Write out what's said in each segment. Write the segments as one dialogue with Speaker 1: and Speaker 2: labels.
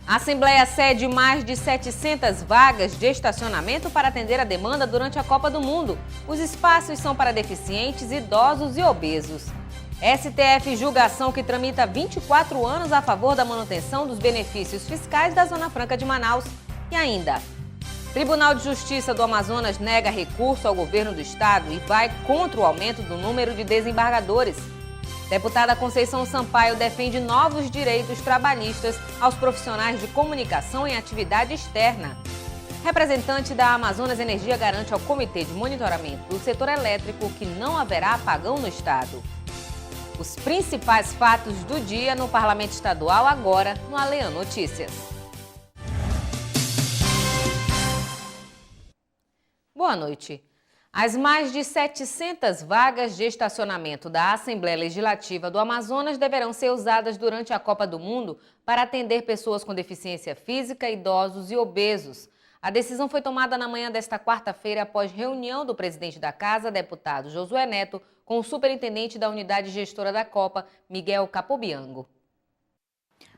Speaker 1: A Assembleia cede mais de 700 vagas de estacionamento para atender a demanda durante a Copa do Mundo. Os espaços são para deficientes, idosos e obesos. STF julga ação que tramita há 24 anos a favor da manutenção dos benefícios fiscais da Zona Franca de Manaus. E ainda, Tribunal de Justiça do Amazonas nega recurso ao governo do estado e vai contra o aumento do número de desembargadores. Deputada Conceição Sampaio defende novos direitos trabalhistas aos profissionais de comunicação em atividade externa. Representante da Amazonas Energia garante ao Comitê de Monitoramento do Setor Elétrico que não haverá apagão no estado. Os principais fatos do dia no Parlamento Estadual agora no Alean Notícias. Boa noite. As mais de 700 vagas de estacionamento da Assembleia Legislativa do Amazonas deverão ser usadas durante a Copa do Mundo para atender pessoas com deficiência física, idosos e obesos. A decisão foi tomada na manhã desta quarta-feira após reunião do presidente da Casa, deputado Josué Neto, com o superintendente da unidade gestora da Copa, Miguel Capobiango.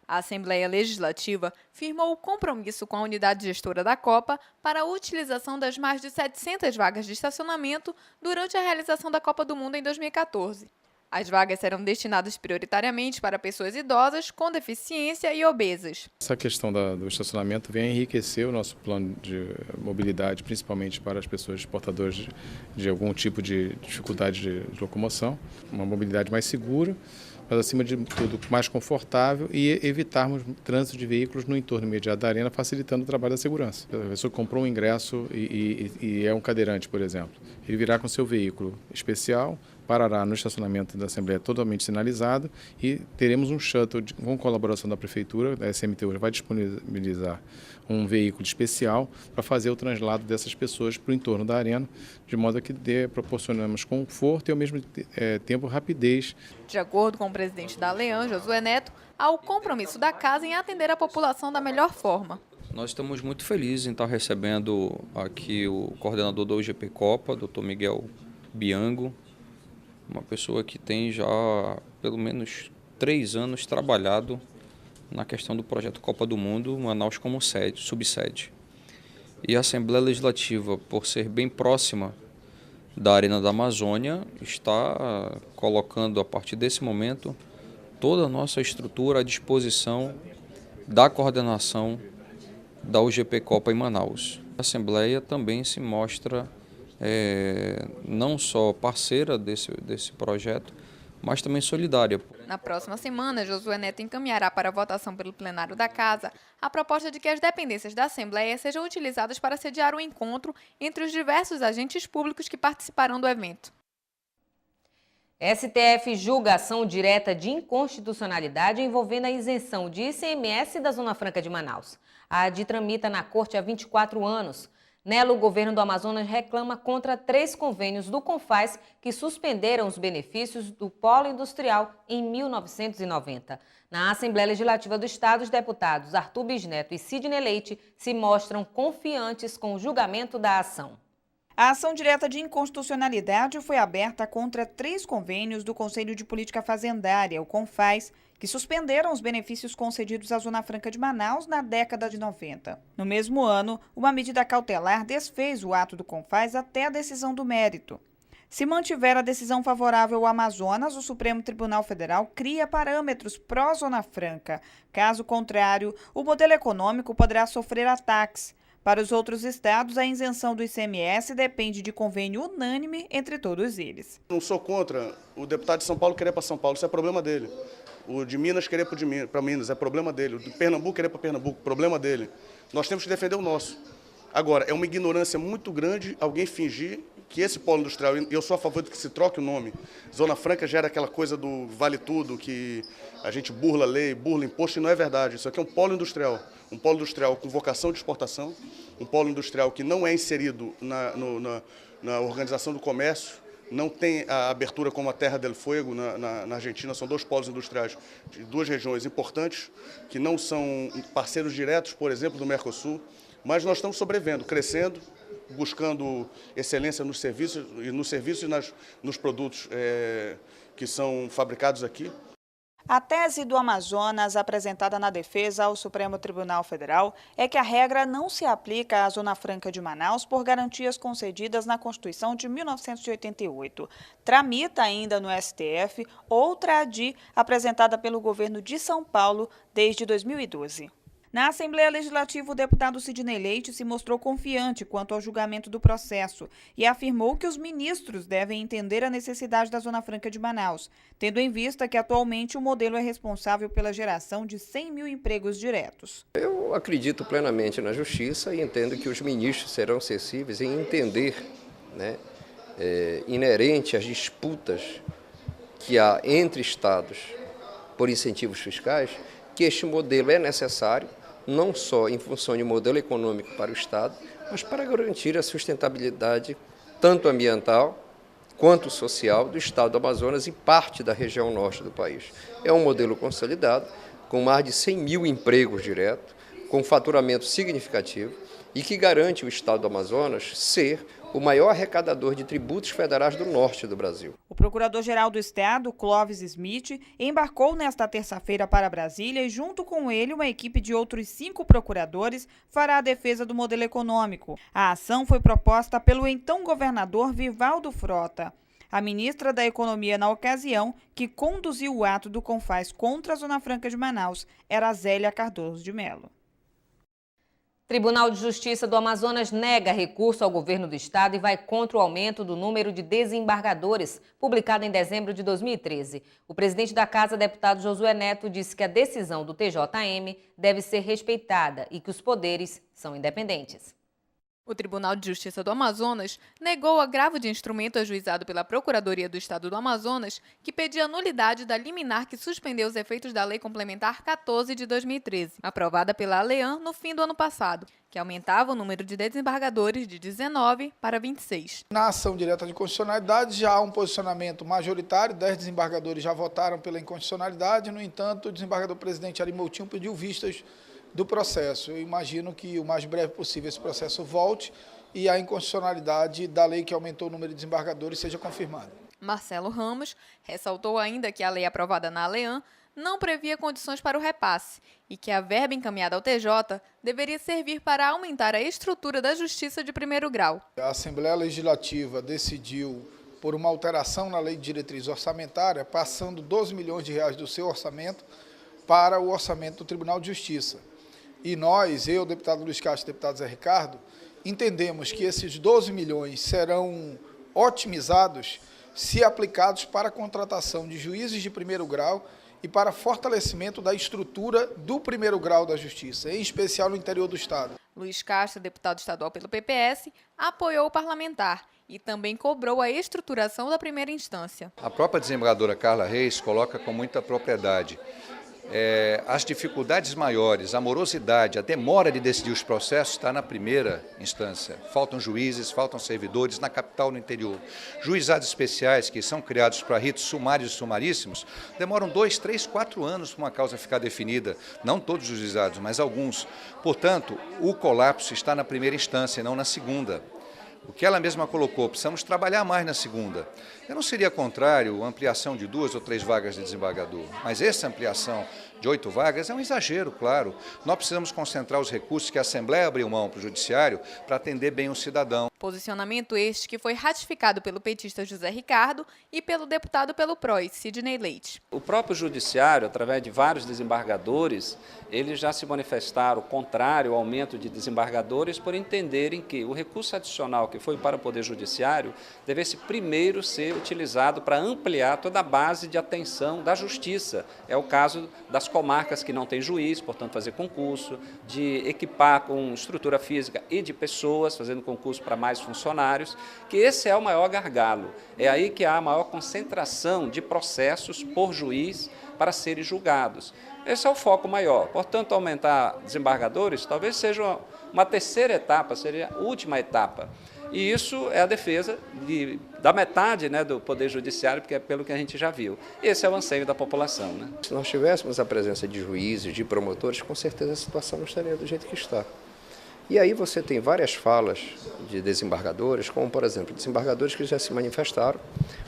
Speaker 2: A Assembleia Legislativa firmou o compromisso com a unidade gestora da Copa para a utilização das mais de 700 vagas de estacionamento durante a realização da Copa do Mundo em 2014. As vagas serão destinadas prioritariamente para pessoas idosas, com deficiência e obesas.
Speaker 3: Essa questão do estacionamento vem enriquecer o nosso plano de mobilidade, principalmente para as pessoas portadoras de algum tipo de dificuldade de locomoção. Uma mobilidade mais segura, mas acima de tudo mais confortável e evitarmos trânsito de veículos no entorno imediato da arena, facilitando o trabalho da segurança. A pessoa comprou um ingresso e é um cadeirante, por exemplo. Ele virá com seu veículo especial, parará no estacionamento da Assembleia totalmente sinalizado e teremos um shuttle com colaboração da Prefeitura, da SMTU vai disponibilizar um veículo especial para fazer o translado dessas pessoas para o entorno da arena, de modo que proporcionamos conforto e ao mesmo tempo rapidez.
Speaker 2: De acordo com o presidente da Alean, Josué Neto, há o compromisso da Casa em atender a população da melhor forma.
Speaker 4: Nós estamos muito felizes em estar recebendo aqui o coordenador da UGP Copa, Dr. Miguel Biango, uma pessoa que tem já pelo menos 3 anos trabalhado na questão do projeto Copa do Mundo, Manaus como subsede. E a Assembleia Legislativa, por ser bem próxima da Arena da Amazônia, está colocando a partir desse momento toda a nossa estrutura à disposição da coordenação da UGP Copa em Manaus. A Assembleia também se mostra não só parceira desse projeto, mas também solidária.
Speaker 2: Na próxima semana, Josué Neto encaminhará para votação pelo plenário da Casa a proposta de que as dependências da Assembleia sejam utilizadas para sediar um encontro entre os diversos agentes públicos que participarão do evento.
Speaker 1: STF julga ação direta de inconstitucionalidade envolvendo a isenção de ICMS da Zona Franca de Manaus. A ADI tramita na Corte há 24 anos. Nela, o governo do Amazonas reclama contra 3 convênios do CONFAS que suspenderam os benefícios do polo industrial em 1990. Na Assembleia Legislativa do Estado, os deputados Arthur Bisneto e Sidney Leite se mostram confiantes com o julgamento da ação.
Speaker 5: A ação direta de inconstitucionalidade foi aberta contra 3 convênios do Conselho de Política Fazendária, o CONFAS, que suspenderam os benefícios concedidos à Zona Franca de Manaus na década de 90. No mesmo ano, uma medida cautelar desfez o ato do CONFAS até a decisão do mérito. Se mantiver a decisão favorável ao Amazonas, o Supremo Tribunal Federal cria parâmetros pró-Zona Franca. Caso contrário, o modelo econômico poderá sofrer ataques. Para os outros estados, a isenção do ICMS depende de convênio unânime entre todos eles.
Speaker 6: Não sou contra o deputado de São Paulo querer para São Paulo, isso é problema dele. O de Minas querer para Minas, é problema dele. O de Pernambuco querer para Pernambuco, problema dele. Nós temos que defender o nosso. Agora, é uma ignorância muito grande alguém fingir que esse polo industrial, eu sou a favor de que se troque o nome. Zona Franca gera aquela coisa do vale tudo, que a gente burla lei, burla imposto, e não é verdade. Isso aqui é um polo industrial com vocação de exportação, um polo industrial que não é inserido na organização do comércio, não tem a abertura como a Terra del Fuego na Argentina. São 2 polos industriais de 2 regiões importantes, que não são parceiros diretos, por exemplo, do Mercosul, mas nós estamos sobrevivendo, crescendo, buscando excelência nos serviços e nos produtos que são fabricados aqui.
Speaker 5: A tese do Amazonas, apresentada na defesa ao Supremo Tribunal Federal, é que a regra não se aplica à Zona Franca de Manaus por garantias concedidas na Constituição de 1988. Tramita ainda no STF outra ADI apresentada pelo governo de São Paulo desde 2012. Na Assembleia Legislativa, o deputado Sidney Leite se mostrou confiante quanto ao julgamento do processo e afirmou que os ministros devem entender a necessidade da Zona Franca de Manaus, tendo em vista que atualmente o modelo é responsável pela geração de 100 mil empregos diretos.
Speaker 7: Eu acredito plenamente na justiça e entendo que os ministros serão sensíveis em entender, inerente às disputas que há entre estados por incentivos fiscais, que este modelo é necessário, não só em função de modelo econômico para o Estado, mas para garantir a sustentabilidade tanto ambiental quanto social do Estado do Amazonas e parte da região norte do país. É um modelo consolidado, com mais de 100 mil empregos diretos, com faturamento significativo e que garante o Estado do Amazonas ser o maior arrecadador de tributos federais do norte do Brasil.
Speaker 5: O Procurador-Geral do Estado, Clóvis Smith, embarcou nesta terça-feira para Brasília e, junto com ele, uma equipe de outros 5 procuradores fará a defesa do modelo econômico. A ação foi proposta pelo então governador Vivaldo Frota. A ministra da Economia na ocasião, que conduziu o ato do Confaz contra a Zona Franca de Manaus, era Zélia Cardoso de Mello.
Speaker 1: Tribunal de Justiça do Amazonas nega recurso ao governo do estado e vai contra o aumento do número de desembargadores, publicado em dezembro de 2013. O presidente da Casa, deputado Josué Neto, disse que a decisão do TJM deve ser respeitada e que os poderes são independentes.
Speaker 2: O Tribunal de Justiça do Amazonas negou o agravo de instrumento ajuizado pela Procuradoria do Estado do Amazonas, que pedia a nulidade da liminar que suspendeu os efeitos da Lei Complementar 14 de 2013, aprovada pela ALEAN no fim do ano passado, que aumentava o número de desembargadores de 19 para 26.
Speaker 8: Na ação direta de constitucionalidade já há um posicionamento majoritário, 10 desembargadores já votaram pela inconstitucionalidade, no entanto, o desembargador-presidente Ari Moutinho pediu vistas do processo. Eu imagino que o mais breve possível esse processo volte e a inconstitucionalidade da lei que aumentou o número de desembargadores seja confirmada.
Speaker 2: Marcelo Ramos ressaltou ainda que a lei aprovada na ALEAN não previa condições para o repasse e que a verba encaminhada ao TJ deveria servir para aumentar a estrutura da Justiça de primeiro grau.
Speaker 8: A Assembleia Legislativa decidiu por uma alteração na lei de diretriz orçamentária, passando 12 milhões de reais do seu orçamento para o orçamento do Tribunal de Justiça. E nós, eu, deputado Luiz Castro e deputado Zé Ricardo, entendemos que esses 12 milhões serão otimizados se aplicados para a contratação de juízes de primeiro grau e para fortalecimento da estrutura do primeiro grau da Justiça, em especial no interior do Estado.
Speaker 2: Luiz Castro, deputado estadual pelo PPS, apoiou o parlamentar e também cobrou a estruturação da primeira instância.
Speaker 9: A própria desembargadora Carla Reis coloca com muita propriedade as dificuldades maiores, a morosidade, a demora de decidir os processos está na primeira instância. Faltam juízes, faltam servidores na capital, no interior. Juizados especiais que são criados para ritos sumários e sumaríssimos demoram 2, 3, 4 anos para uma causa ficar definida. Não todos os juizados, mas alguns. Portanto, o colapso está na primeira instância, não na segunda. O que ela mesma colocou, precisamos trabalhar mais na segunda. Eu não seria contrário à ampliação de 2 ou 3 vagas de desembargador, mas essa ampliação de 8 vagas é um exagero, claro. Nós precisamos concentrar os recursos que a Assembleia abriu mão para o Judiciário para atender bem o cidadão.
Speaker 2: Posicionamento este que foi ratificado pelo petista José Ricardo e pelo deputado pelo PROS, Sidney Leite.
Speaker 10: O próprio Judiciário, através de vários desembargadores, eles já se manifestaram contrário ao aumento de desembargadores por entenderem que o recurso adicional que foi para o Poder Judiciário devesse primeiro ser utilizado para ampliar toda a base de atenção da Justiça. É o caso das comarcas que não têm juiz, portanto fazer concurso, de equipar com estrutura física e de pessoas, fazendo concurso para mais funcionários, que esse é o maior gargalo. É aí que há a maior concentração de processos por juiz para serem julgados. Esse é o foco maior. Portanto, aumentar desembargadores talvez seja uma terceira etapa, seria a última etapa. E isso é a defesa da metade, do Poder Judiciário, porque é pelo que a gente já viu. Esse é o anseio da população.
Speaker 7: Se nós tivéssemos a presença de juízes, de promotores, com certeza a situação não estaria do jeito que está. E aí você tem várias falas de desembargadores, como, por exemplo, desembargadores que já se manifestaram,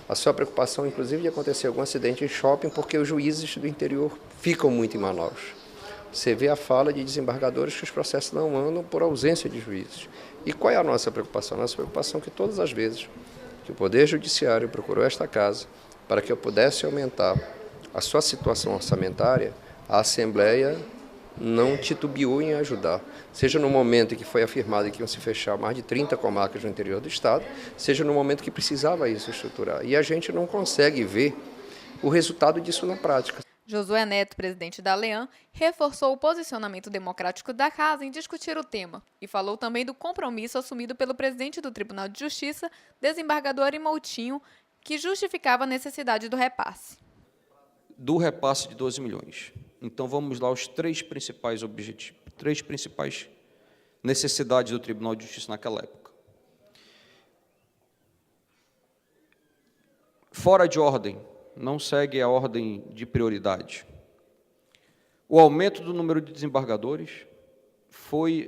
Speaker 7: a sua preocupação, inclusive, de acontecer algum acidente em shopping, porque os juízes do interior ficam muito em Manaus. Você vê a fala de desembargadores que os processos não andam por ausência de juízes. E qual é a nossa preocupação? Nossa preocupação é que todas as vezes que o Poder Judiciário procurou esta casa para que eu pudesse aumentar a sua situação orçamentária, a Assembleia não titubeou em ajudar, seja no momento em que foi afirmado que iam se fechar mais de 30 comarcas no interior do Estado, seja no momento que precisava isso estruturar. E a gente não consegue ver o resultado disso na prática.
Speaker 2: Josué Neto, presidente da ALEAN, reforçou o posicionamento democrático da Casa em discutir o tema e falou também do compromisso assumido pelo presidente do Tribunal de Justiça, desembargador Ari Moutinho, que justificava a necessidade do repasse.
Speaker 4: Do repasse de 12 milhões. Então, vamos lá aos três principais objetivos, três principais necessidades do Tribunal de Justiça naquela época. Fora de ordem, não segue a ordem de prioridade. O aumento do número de desembargadores,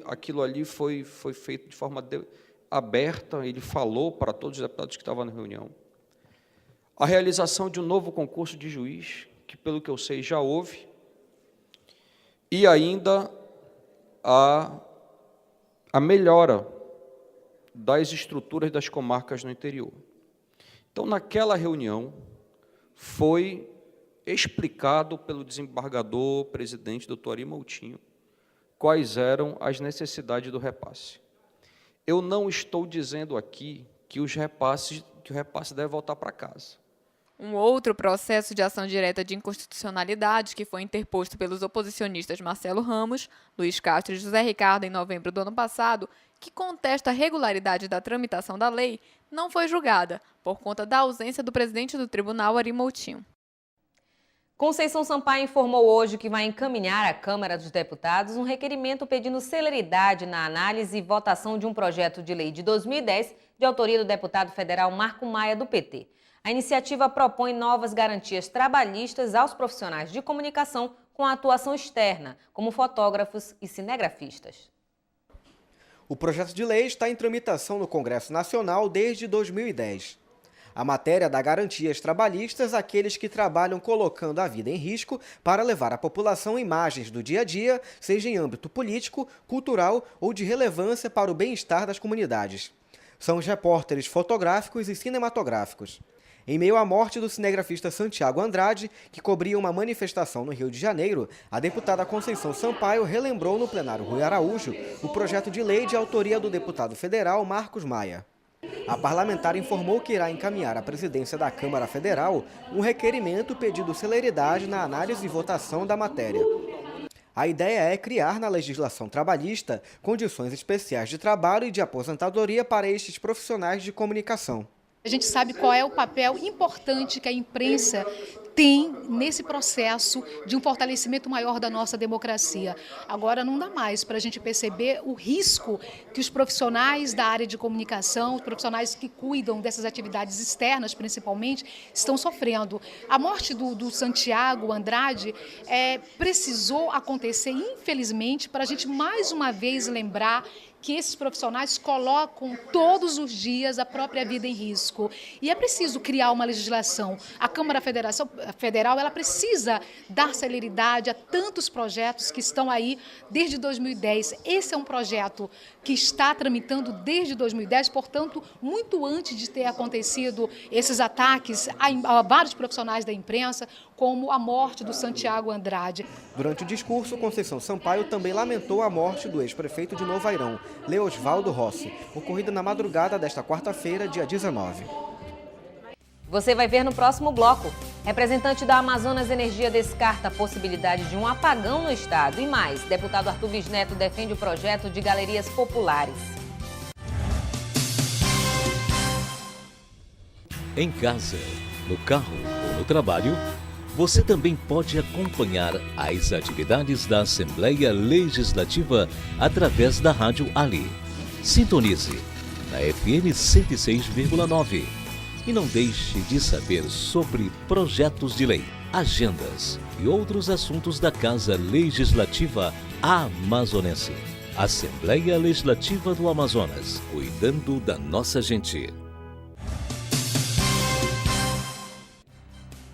Speaker 4: aquilo ali foi feito de forma aberta, ele falou para todos os deputados que estavam na reunião. A realização de um novo concurso de juiz, que, pelo que eu sei, já houve, e ainda a melhora das estruturas das comarcas no interior. Então, naquela reunião, foi explicado pelo desembargador presidente, doutor Ari Moutinho, quais eram as necessidades do repasse. Eu não estou dizendo aqui que o repasse deve voltar para casa.
Speaker 2: Um outro processo de ação direta de inconstitucionalidade, que foi interposto pelos oposicionistas Marcelo Ramos, Luiz Castro e José Ricardo em novembro do ano passado, que contesta a regularidade da tramitação da lei, não foi julgada, por conta da ausência do presidente do tribunal, Ari Moutinho.
Speaker 1: Conceição Sampaio informou hoje que vai encaminhar à Câmara dos Deputados um requerimento pedindo celeridade na análise e votação de um projeto de lei de 2010, de autoria do deputado federal Marco Maia, do PT. A iniciativa propõe novas garantias trabalhistas aos profissionais de comunicação com a atuação externa, como fotógrafos e cinegrafistas.
Speaker 11: O projeto de lei está em tramitação no Congresso Nacional desde 2010. A matéria dá garantias trabalhistas àqueles que trabalham colocando a vida em risco para levar à população imagens do dia a dia, seja em âmbito político, cultural ou de relevância para o bem-estar das comunidades. São os repórteres fotográficos e cinematográficos. Em meio à morte do cinegrafista Santiago Andrade, que cobria uma manifestação no Rio de Janeiro, a deputada Conceição Sampaio relembrou no plenário Rui Araújo o projeto de lei de autoria do deputado federal Marcos Maia. A parlamentar informou que irá encaminhar à presidência da Câmara Federal um requerimento pedindo celeridade na análise e votação da matéria. A ideia é criar na legislação trabalhista condições especiais de trabalho e de aposentadoria para estes profissionais de comunicação.
Speaker 12: A gente sabe qual é o papel importante que a imprensa tem nesse processo de um fortalecimento maior da nossa democracia. Agora não dá mais para a gente perceber o risco que os profissionais da área de comunicação, os profissionais que cuidam dessas atividades externas principalmente, estão sofrendo. A morte do Santiago Andrade precisou acontecer, infelizmente, para a gente mais uma vez lembrar que esses profissionais colocam todos os dias a própria vida em risco. E é preciso criar uma legislação. A Câmara Federal ela precisa dar celeridade a tantos projetos que estão aí desde 2010. Esse é um projeto que está tramitando desde 2010, portanto, muito antes de ter acontecido esses ataques a vários profissionais da imprensa, como a morte do Santiago Andrade.
Speaker 11: Durante o discurso, Conceição Sampaio também lamentou a morte do ex-prefeito de Novo Airão, Leosvaldo Rossi, ocorrida na madrugada desta quarta-feira, dia 19.
Speaker 1: Você vai ver no próximo bloco. Representante da Amazonas Energia descarta a possibilidade de um apagão no estado. E mais, deputado Arthur Bisneto defende o projeto de galerias populares.
Speaker 13: Em casa, no carro ou no trabalho, você também pode acompanhar as atividades da Assembleia Legislativa através da Rádio Ali. Sintonize na FM 106,9 e não deixe de saber sobre projetos de lei, agendas e outros assuntos da Casa Legislativa Amazonense. Assembleia Legislativa do Amazonas, cuidando da nossa gente.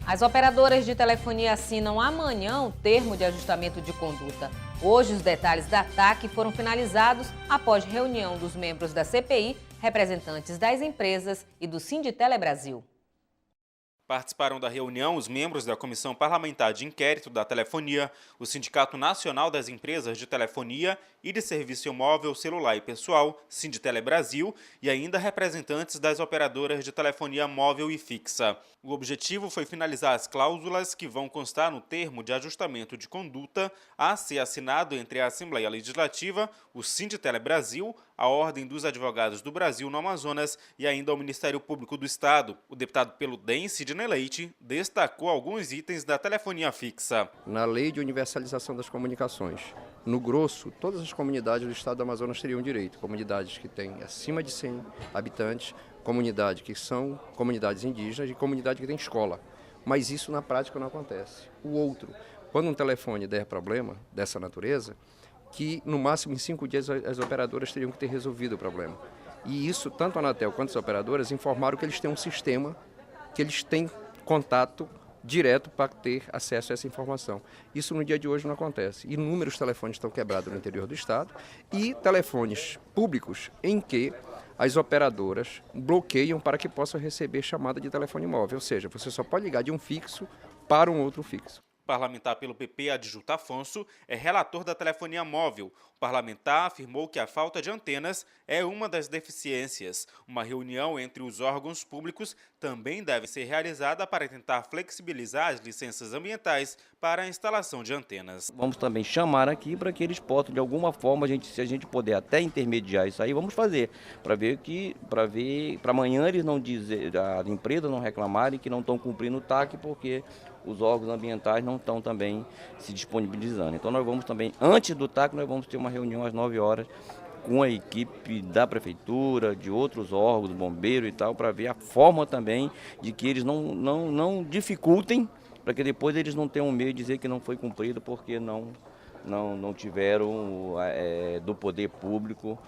Speaker 1: As operadoras de telefonia assinam amanhã o termo de ajustamento de conduta. Hoje, os detalhes da TAC foram finalizados após reunião dos membros da CPI, representantes das empresas e do Sinditele Brasil.
Speaker 14: Participaram da reunião os membros da Comissão Parlamentar de Inquérito da Telefonia, o Sindicato Nacional das Empresas de Telefonia e de Serviço Móvel, Celular e Pessoal, Sinditele Brasil, e ainda representantes das operadoras de telefonia móvel e fixa. O objetivo foi finalizar as cláusulas que vão constar no termo de ajustamento de conduta a ser assinado entre a Assembleia Legislativa, o Sinditele Brasil, a Ordem dos Advogados do Brasil no Amazonas e ainda o Ministério Público do Estado. O deputado pelo DEM, Sidney Leite, destacou alguns itens da telefonia fixa.
Speaker 7: Na Lei de Universalização das Comunicações, no grosso, todas as comunidades do Estado do Amazonas teriam direito. Comunidades que têm acima de 100 habitantes, comunidades que são comunidades indígenas e comunidade que tem escola. Mas isso na prática não acontece. O outro, quando um telefone der problema dessa natureza, que no máximo em 5 dias as operadoras teriam que ter resolvido o problema. E isso, tanto a Anatel quanto as operadoras informaram que eles têm um sistema, que eles têm contato direto para ter acesso a essa informação. Isso no dia de hoje não acontece. Inúmeros telefones estão quebrados no interior do estado e telefones públicos em que as operadoras bloqueiam para que possam receber chamada de telefone móvel. Ou seja, você só pode ligar de um fixo para um outro fixo.
Speaker 14: O parlamentar pelo PP, Adjuto Afonso, é relator da telefonia móvel. O parlamentar afirmou que a falta de antenas é uma das deficiências. Uma reunião entre os órgãos públicos também deve ser realizada para tentar flexibilizar as licenças ambientais para a instalação de antenas.
Speaker 15: Vamos também chamar aqui para que eles possam, de alguma forma, se a gente puder até intermediar isso aí, vamos fazer, para amanhã eles não dizer, as empresas não reclamarem que não estão cumprindo o TAC, porque os órgãos ambientais não estão também se disponibilizando. Então nós vamos também, antes do TAC, nós vamos ter uma reunião às 9 horas com a equipe da prefeitura, de outros órgãos, do bombeiro e tal, para ver a forma também de que eles não dificultem, para que depois eles não tenham medo de dizer que não foi cumprido porque não tiveram do poder público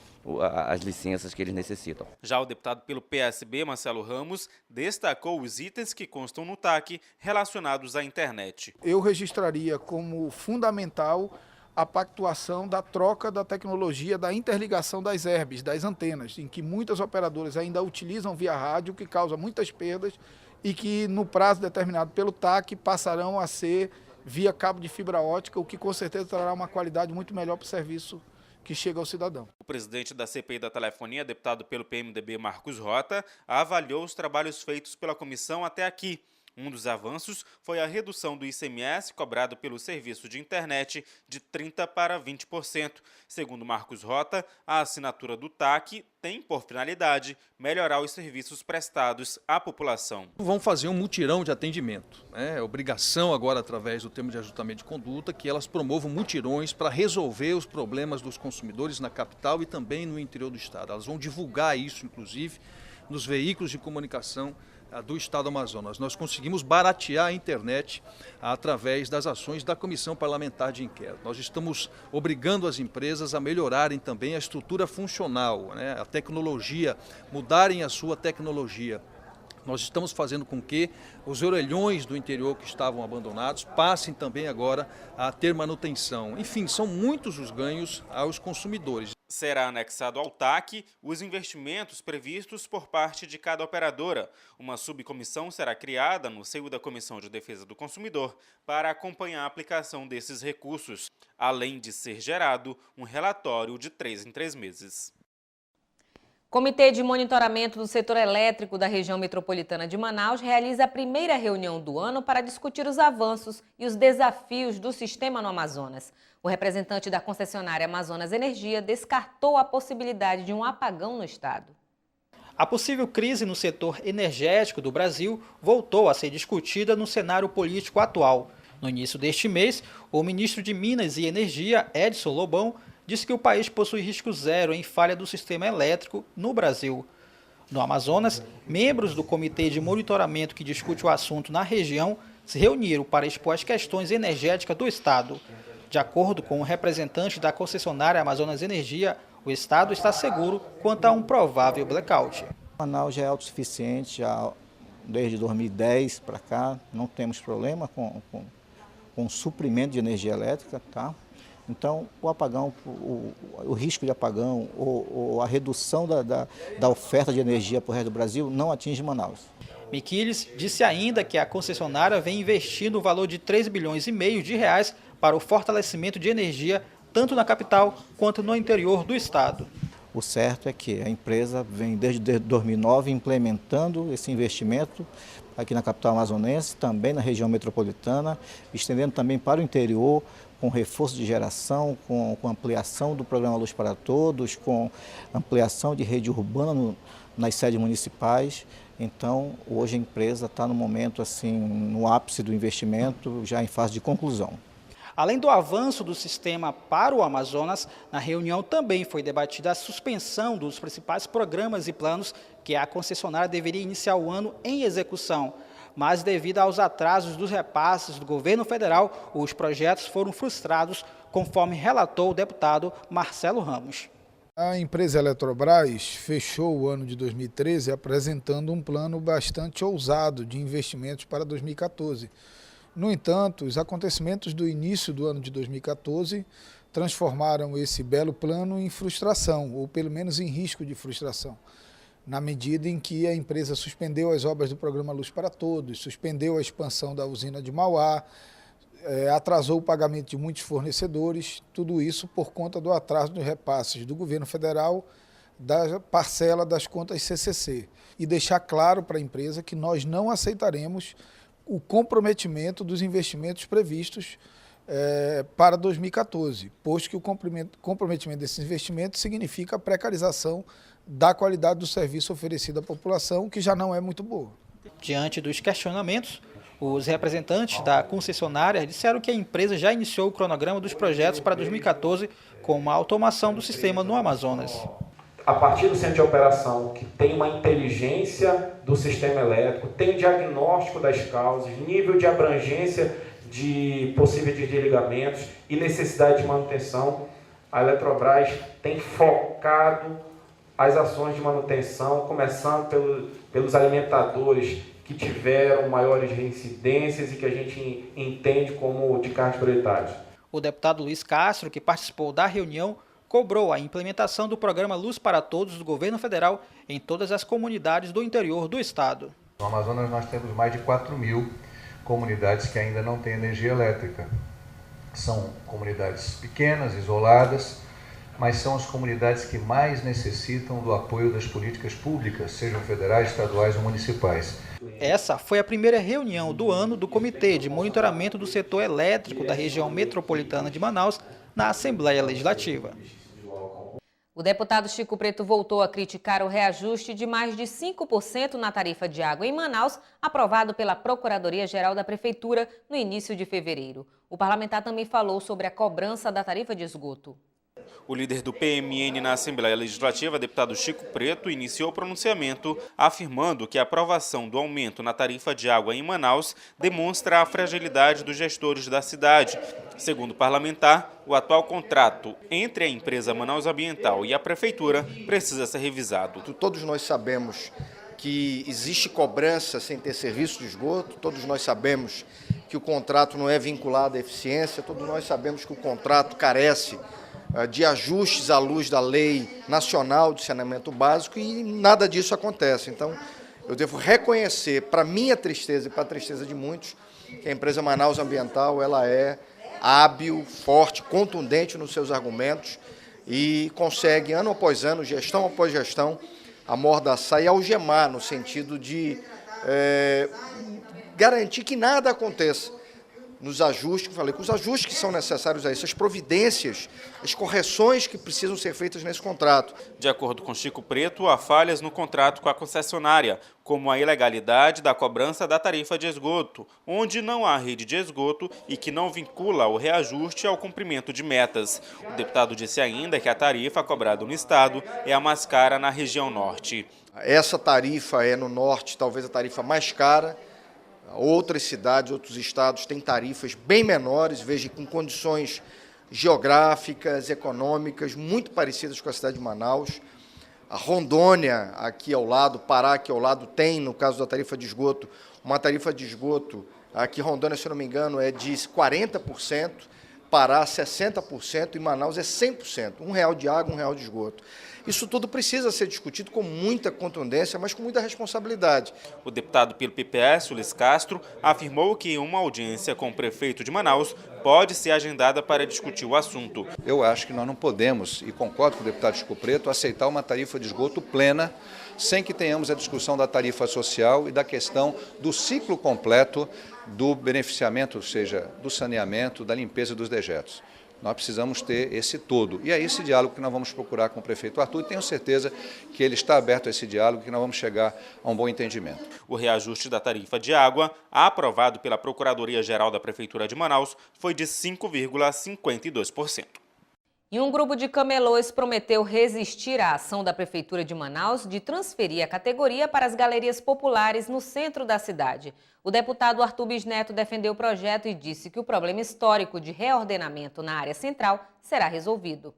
Speaker 15: as licenças que eles necessitam.
Speaker 14: Já o deputado pelo PSB, Marcelo Ramos, destacou os itens que constam no TAC relacionados à internet.
Speaker 8: Eu registraria como fundamental a pactuação da troca da tecnologia da interligação das herbes, das antenas, em que muitas operadoras ainda utilizam via rádio, que causa muitas perdas e que no prazo determinado pelo TAC passarão a ser via cabo de fibra ótica, o que com certeza trará uma qualidade muito melhor para o serviço que chega ao cidadão.
Speaker 14: O presidente da CPI da Telefonia, deputado pelo PMDB Marcos Rota, avaliou os trabalhos feitos pela comissão até aqui. Um dos avanços foi a redução do ICMS cobrado pelo serviço de internet de 30% para 20%. Segundo Marcos Rota, a assinatura do TAC tem por finalidade melhorar os serviços prestados à população.
Speaker 16: Vamos fazer um mutirão de atendimento. É obrigação agora, através do termo de ajustamento de conduta, que elas promovam mutirões para resolver os problemas dos consumidores na capital e também no interior do estado. Elas vão divulgar isso, inclusive, nos veículos de comunicação do Estado do Amazonas. Nós conseguimos baratear a internet através das ações da Comissão Parlamentar de Inquérito. Nós estamos obrigando as empresas a melhorarem também a estrutura funcional, a tecnologia, mudarem a sua tecnologia. Nós estamos fazendo com que os orelhões do interior que estavam abandonados passem também agora a ter manutenção. Enfim, são muitos os ganhos aos consumidores.
Speaker 14: Será anexado ao TAC os investimentos previstos por parte de cada operadora. Uma subcomissão será criada no seio da Comissão de Defesa do Consumidor para acompanhar a aplicação desses recursos, além de ser gerado um relatório de 3 em 3 meses.
Speaker 1: Comitê de Monitoramento do Setor Elétrico da região metropolitana de Manaus realiza a primeira reunião do ano para discutir os avanços e os desafios do sistema no Amazonas. O representante da concessionária Amazonas Energia descartou a possibilidade de um apagão no estado.
Speaker 17: A possível crise no setor energético do Brasil voltou a ser discutida no cenário político atual. No início deste mês, o ministro de Minas e Energia, Edson Lobão, disse que o país possui risco zero em falha do sistema elétrico no Brasil. No Amazonas, membros do Comitê de Monitoramento que discute o assunto na região se reuniram para expor as questões energéticas do estado. De acordo com o representante da concessionária Amazonas Energia, o estado está seguro quanto a um provável blackout.
Speaker 18: Manaus já é autossuficiente, já desde 2010 para cá, não temos problema com suprimento de energia elétrica, tá? Então, o apagão, o risco de apagão ou a redução da oferta de energia para o resto do Brasil não atinge Manaus.
Speaker 17: Miquiles disse ainda que a concessionária vem investindo o valor de 3,5 bilhões de reais para o fortalecimento de energia, tanto na capital quanto no interior do estado.
Speaker 18: O certo é que a empresa vem desde 2009 implementando esse investimento aqui na capital amazonense, também na região metropolitana, estendendo também para o interior, com reforço de geração, com ampliação do programa Luz para Todos, com ampliação de rede urbana nas sedes municipais. Então, hoje a empresa está no momento, assim, no ápice do investimento, já em fase de conclusão.
Speaker 17: Além do avanço do sistema para o Amazonas, na reunião também foi debatida a suspensão dos principais programas e planos que a concessionária deveria iniciar o ano em execução. Mas, devido aos atrasos dos repasses do governo federal, os projetos foram frustrados, conforme relatou o deputado Marcelo Ramos.
Speaker 8: A empresa Eletrobras fechou o ano de 2013 apresentando um plano bastante ousado de investimentos para 2014. No entanto, os acontecimentos do início do ano de 2014 transformaram esse belo plano em frustração, ou pelo menos em risco de frustração, na medida em que a empresa suspendeu as obras do programa Luz para Todos, suspendeu a expansão da usina de Mauá, atrasou o pagamento de muitos fornecedores, tudo isso por conta do atraso dos repasses do governo federal da parcela das contas CCC. E deixar claro para a empresa que nós não aceitaremos o comprometimento dos investimentos previstos para 2014, posto que o comprometimento desses investimentos significa a precarização da qualidade do serviço oferecido à população, que já não é muito boa.
Speaker 17: Diante dos questionamentos, os representantes da concessionária disseram que a empresa já iniciou o cronograma dos projetos para 2014, com a automação do sistema no Amazonas.
Speaker 19: A partir do centro de operação, que tem uma inteligência do sistema elétrico, tem diagnóstico das causas, nível de abrangência de possíveis desligamentos e necessidade de manutenção, a Eletrobras tem focado as ações de manutenção, começando pelos alimentadores que tiveram maiores reincidências e que a gente entende como de cargas prioritárias.
Speaker 17: O deputado Luiz Castro, que participou da reunião, cobrou a implementação do programa Luz para Todos do governo federal em todas as comunidades do interior do estado.
Speaker 9: No Amazonas nós temos mais de 4.000 comunidades que ainda não têm energia elétrica. São comunidades pequenas, isoladas, mas são as comunidades que mais necessitam do apoio das políticas públicas, sejam federais, estaduais ou municipais.
Speaker 17: Essa foi a primeira reunião do ano do Comitê de Monitoramento do Setor Elétrico da região metropolitana de Manaus na Assembleia Legislativa.
Speaker 1: O deputado Chico Preto voltou a criticar o reajuste de mais de 5% na tarifa de água em Manaus, aprovado pela Procuradoria-Geral da Prefeitura no início de fevereiro. O parlamentar também falou sobre a cobrança da tarifa de esgoto.
Speaker 14: O líder do PMN na Assembleia Legislativa, deputado Chico Preto, iniciou o pronunciamento afirmando que a aprovação do aumento na tarifa de água em Manaus demonstra a fragilidade dos gestores da cidade. Segundo o parlamentar, o atual contrato entre a empresa Manaus Ambiental e a Prefeitura precisa ser revisado.
Speaker 20: Todos nós sabemos que existe cobrança sem ter serviço de esgoto, todos nós sabemos que o contrato não é vinculado à eficiência, todos nós sabemos que o contrato carece de ajustes à luz da Lei Nacional de Saneamento Básico e nada disso acontece. Então, eu devo reconhecer, para minha tristeza e para a tristeza de muitos, que a empresa Manaus Ambiental ela é hábil, forte, contundente nos seus argumentos e consegue, ano após ano, gestão após gestão, amordaçar e algemar no sentido de garantir que nada aconteça nos ajustes, que eu falei, com os ajustes que são necessários a isso, as providências, as correções que precisam ser feitas nesse contrato.
Speaker 14: De acordo com Chico Preto, há falhas no contrato com a concessionária, como a ilegalidade da cobrança da tarifa de esgoto, onde não há rede de esgoto e que não vincula o reajuste ao cumprimento de metas. O deputado disse ainda que a tarifa cobrada no estado é a mais cara na região norte.
Speaker 20: Essa tarifa é no norte talvez a tarifa mais cara. Outras cidades, outros estados têm tarifas bem menores, veja, com condições geográficas, econômicas, muito parecidas com a cidade de Manaus. A Rondônia, aqui ao lado, Pará, aqui ao lado, tem, no caso da tarifa de esgoto, uma tarifa de esgoto, aqui Rondônia, se não me engano, é de 40%, Pará 60% e Manaus é 100%, R$1 de água, R$1 de esgoto. Isso tudo precisa ser discutido com muita contundência, mas com muita responsabilidade.
Speaker 14: O deputado pelo PPS, Luiz Castro, afirmou que uma audiência com o prefeito de Manaus pode ser agendada para discutir o assunto.
Speaker 9: Eu acho que nós não podemos, e concordo com o deputado Chico Preto, aceitar uma tarifa de esgoto plena, sem que tenhamos a discussão da tarifa social e da questão do ciclo completo do beneficiamento, ou seja, do saneamento, da limpeza dos dejetos. Nós precisamos ter esse todo. E é esse diálogo que nós vamos procurar com o prefeito Arthur e tenho certeza que ele está aberto a esse diálogo e que nós vamos chegar a um bom entendimento.
Speaker 14: O reajuste da tarifa de água, aprovado pela Procuradoria-Geral da Prefeitura de Manaus, foi de 5,52%.
Speaker 1: E um grupo de camelôs prometeu resistir à ação da Prefeitura de Manaus de transferir a categoria para as galerias populares no centro da cidade. O deputado Arthur Bisneto defendeu o projeto e disse que o problema histórico de reordenamento na área central será resolvido.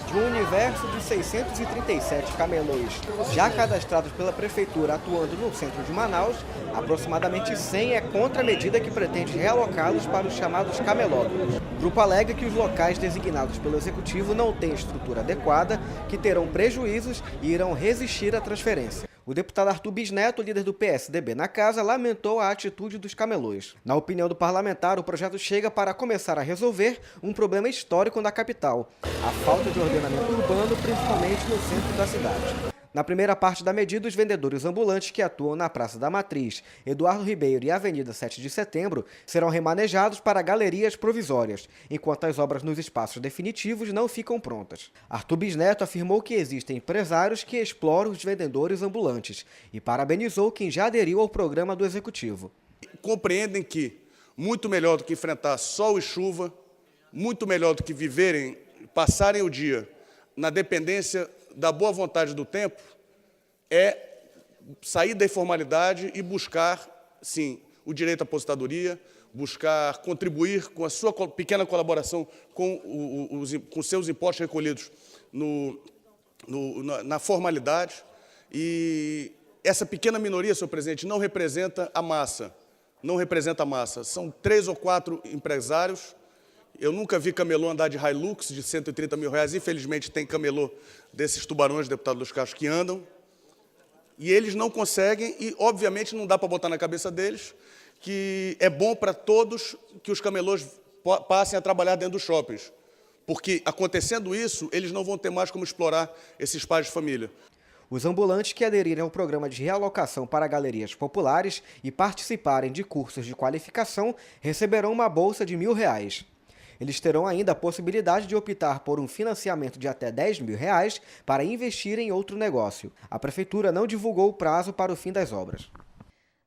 Speaker 11: De um universo de 637 camelôs já cadastrados pela Prefeitura atuando no centro de Manaus, aproximadamente 100 é contra a medida que pretende realocá-los para os chamados camelódromos. O grupo alega que os locais designados pelo Executivo não têm estrutura adequada, que terão prejuízos e irão resistir à transferência. O deputado Arthur Bisneto, líder do PSDB na casa, lamentou a atitude dos camelôs. Na opinião do parlamentar, o projeto chega para começar a resolver um problema histórico na capital, a falta de ordenamento urbano, principalmente no centro da cidade. Na primeira parte da medida, os vendedores ambulantes que atuam na Praça da Matriz, Eduardo Ribeiro e Avenida 7 de Setembro serão remanejados para galerias provisórias, enquanto as obras nos espaços definitivos não ficam prontas. Arthur Bisneto afirmou que existem empresários que exploram os vendedores ambulantes e parabenizou quem já aderiu ao programa do Executivo.
Speaker 6: Compreendem que, muito melhor do que enfrentar sol e chuva, muito melhor do que viverem, passarem o dia na dependência da boa vontade do tempo, é sair da informalidade e buscar, sim, o direito à aposentadoria, buscar contribuir com a sua pequena colaboração com seus impostos recolhidos na formalidade. E essa pequena minoria, senhor presidente, não representa a massa. Não representa a massa. São 3 ou 4 empresários. Eu nunca vi camelô andar de Hilux de R$130 mil. Infelizmente, tem camelô desses tubarões, deputado Luiz Castro, que andam. E eles não conseguem, e, obviamente, não dá para botar na cabeça deles que é bom para todos que os camelôs passem a trabalhar dentro dos shoppings. Porque, acontecendo isso, eles não vão ter mais como explorar esses pais de família.
Speaker 11: Os ambulantes que aderirem ao programa de realocação para galerias populares e participarem de cursos de qualificação receberão uma bolsa de R$1.000. Eles terão ainda a possibilidade de optar por um financiamento de até R$10 mil para investir em outro negócio. A Prefeitura não divulgou o prazo para o fim das obras.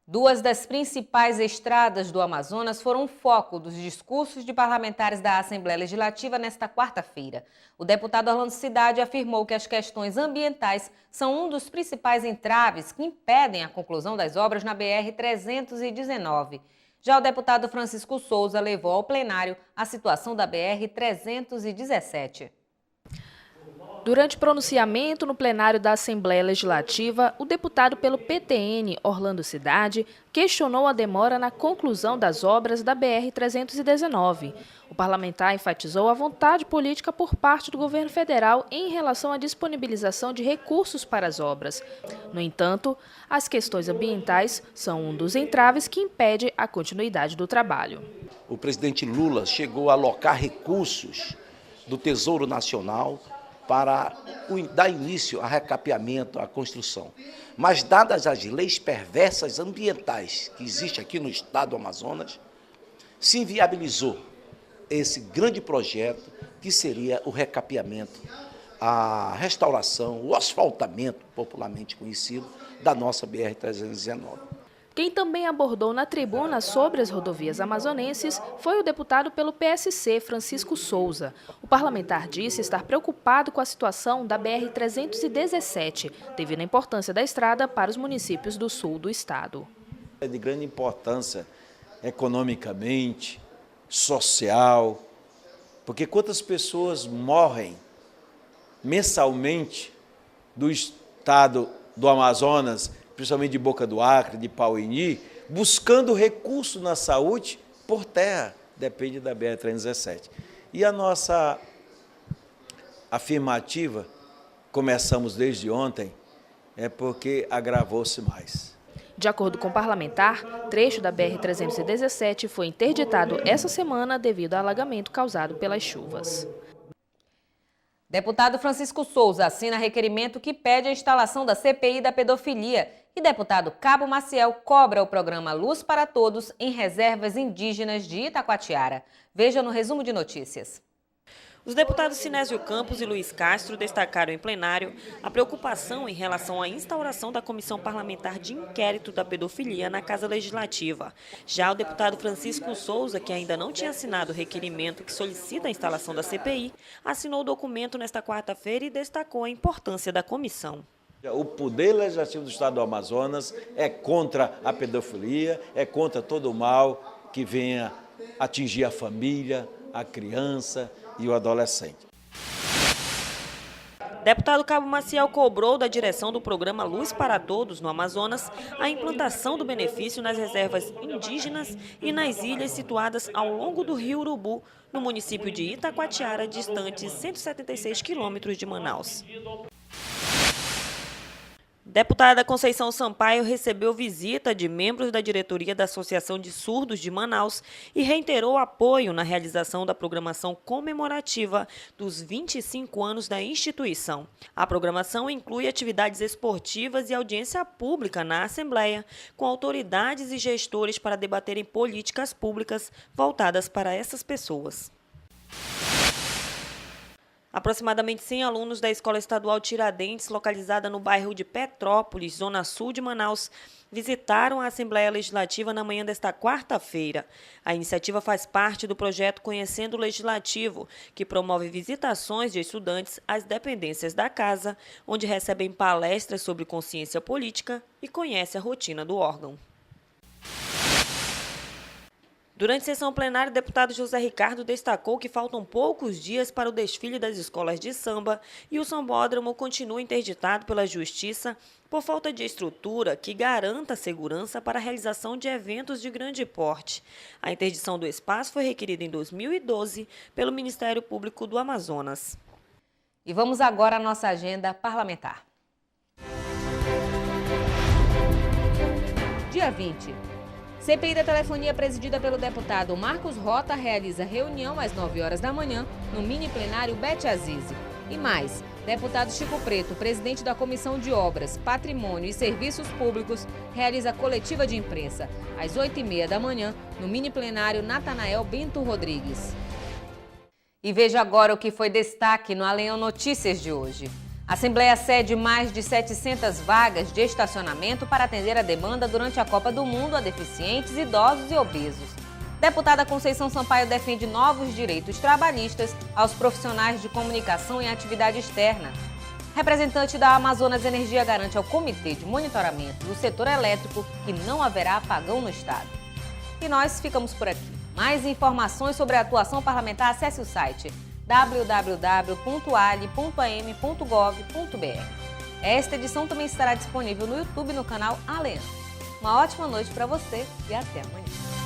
Speaker 1: 2 das principais estradas do Amazonas foram foco dos discursos de parlamentares da Assembleia Legislativa nesta quarta-feira. O deputado Orlando Cidade afirmou que as questões ambientais são um dos principais entraves que impedem a conclusão das obras na BR-319. Já o deputado Francisco Souza levou ao plenário a situação da BR-317.
Speaker 21: Durante pronunciamento no plenário da Assembleia Legislativa, o deputado pelo PTN, Orlando Cidade, questionou a demora na conclusão das obras da BR-319. O parlamentar enfatizou a vontade política por parte do governo federal em relação à disponibilização de recursos para as obras. No entanto, as questões ambientais são um dos entraves que impede a continuidade do trabalho.
Speaker 22: O presidente Lula chegou a alocar recursos do Tesouro Nacional para dar início a recapeamento, à construção. Mas, dadas as leis perversas ambientais que existem aqui no estado do Amazonas, se inviabilizou esse grande projeto que seria o recapeamento, a restauração, o asfaltamento, popularmente conhecido, da nossa BR-319.
Speaker 21: Quem também abordou na tribuna sobre as rodovias amazonenses foi o deputado pelo PSC, Francisco Souza. O parlamentar disse estar preocupado com a situação da BR-317, devido à importância da estrada para os municípios do sul do estado.
Speaker 23: É de grande importância economicamente, social,
Speaker 3: Porque quantas pessoas morrem mensalmente do estado do Amazonas, principalmente de Boca do Acre, de Pauini, buscando recurso na saúde por terra, depende da BR-317. E a nossa afirmativa, começamos desde ontem, é porque agravou-se mais.
Speaker 21: De acordo com o parlamentar, trecho da BR-317 foi interditado essa semana devido ao alagamento causado pelas chuvas.
Speaker 1: Deputado Francisco Souza assina requerimento que pede a instalação da CPI da pedofilia e deputado Cabo Maciel cobra o programa Luz para Todos em reservas indígenas de Itacoatiara. Veja no resumo de notícias.
Speaker 5: Os deputados Sinésio Campos e Luiz Castro destacaram em plenário a preocupação em relação à instauração da Comissão Parlamentar de Inquérito da Pedofilia na Casa Legislativa. Já o deputado Francisco Souza, que ainda não tinha assinado o requerimento que solicita a instalação da CPI, assinou o documento nesta quarta-feira e destacou a importância da comissão.
Speaker 3: O Poder Legislativo do Estado do Amazonas é contra a pedofilia, é contra todo o mal que venha atingir a família, a criança e o adolescente.
Speaker 5: Deputado Cabo Maciel cobrou da direção do programa Luz para Todos no Amazonas a implantação do benefício nas reservas indígenas e nas ilhas situadas ao longo do rio Urubu, no município de Itacoatiara, distante 176 quilômetros de Manaus. Deputada Conceição Sampaio recebeu visita de membros da diretoria da Associação de Surdos de Manaus e reiterou apoio na realização da programação comemorativa dos 25 anos da instituição. A programação inclui atividades esportivas e audiência pública na Assembleia, com autoridades e gestores para debaterem políticas públicas voltadas para essas pessoas. Aproximadamente 100 alunos da Escola Estadual Tiradentes, localizada no bairro de Petrópolis, zona sul de Manaus, visitaram a Assembleia Legislativa na manhã desta quarta-feira. A iniciativa faz parte do projeto Conhecendo o Legislativo, que promove visitações de estudantes às dependências da casa, onde recebem palestras sobre consciência política e conhecem a rotina do órgão. Durante a sessão plenária, o deputado José Ricardo destacou que faltam poucos dias para o desfile das escolas de samba e o sambódromo continua interditado pela Justiça por falta de estrutura que garanta segurança para a realização de eventos de grande porte. A interdição do espaço foi requerida em 2012 pelo Ministério Público do Amazonas.
Speaker 1: E vamos agora à nossa agenda parlamentar. Dia 20. CPI da telefonia presidida pelo deputado Marcos Rota realiza reunião às 9 horas da manhã no mini plenário Bete Azizi. E mais, deputado Chico Preto, presidente da Comissão de Obras, Patrimônio e Serviços Públicos, realiza coletiva de imprensa às 8h30 da manhã no mini plenário Natanael Bento Rodrigues. E veja agora o que foi destaque no Alenhão Notícias de hoje. A Assembleia cede mais de 700 vagas de estacionamento para atender a demanda durante a Copa do Mundo a deficientes, idosos e obesos. Deputada Conceição Sampaio defende novos direitos trabalhistas aos profissionais de comunicação em atividade externa. Representante da Amazonas Energia garante ao Comitê de Monitoramento do Setor Elétrico que não haverá apagão no estado. E nós ficamos por aqui. Mais informações sobre a atuação parlamentar, acesse o site www.ali.am.gov.br. Esta edição também estará disponível no YouTube no canal Alenhão. Uma ótima noite para você e até amanhã.